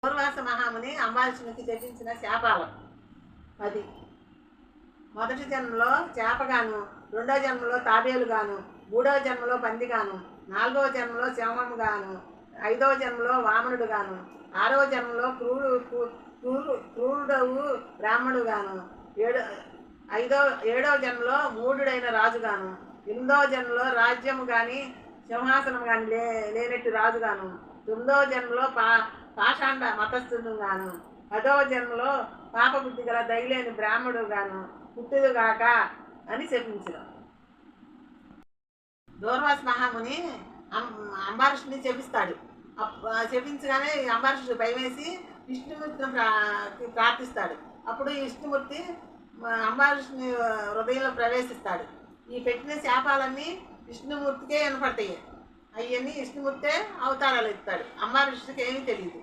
దూర్వాస మహాముని అంబారీషునికి చెప్పించిన శాపాలు 10. మొదటి జన్మలో చేపగాను, రెండో జన్మలో తాబేలుగాను, మూడవ జన్మలో పందిగాను, నాలుగవ జన్మలో సింహముగాను, ఐదవ జన్మలో వామనుడుగాను, ఆరవ జన్మలో క్రూరుడవు బ్రాహ్మణుడుగాను, ఏడవ జన్మలో మూఢుడైన రాజుగాను, 8వ జన్మలో రాజ్యము కానీ సింహాసనం కానీ లేనట్టు రాజుగాను, 9వ జన్మలో పాషాండ మతస్థుడు గాను, 10వ జన్మలో పాపబుద్ధి గల దయలేని బ్రాహ్మడు గాను పుట్టుదుగాక అని చెప్పించిన. దూర్వాస మహాముని అంబారీషుని చెపిస్తాడు. చెప్పించగానే అంబారీషుడు భయమేసి విష్ణుమూర్తిని ప్రార్థిస్తాడు. అప్పుడు ఈ విష్ణుమూర్తి అంబారీషుని హృదయంలో ప్రవేశిస్తాడు. ఈ పెట్టిన శాపాలన్నీ విష్ణుమూర్తికే వినపడతాయి. అవన్నీ విష్ణుమూర్తే అవతారాలు ఎత్తాడు. అంబారీషుడికి ఏమీ తెలియదు.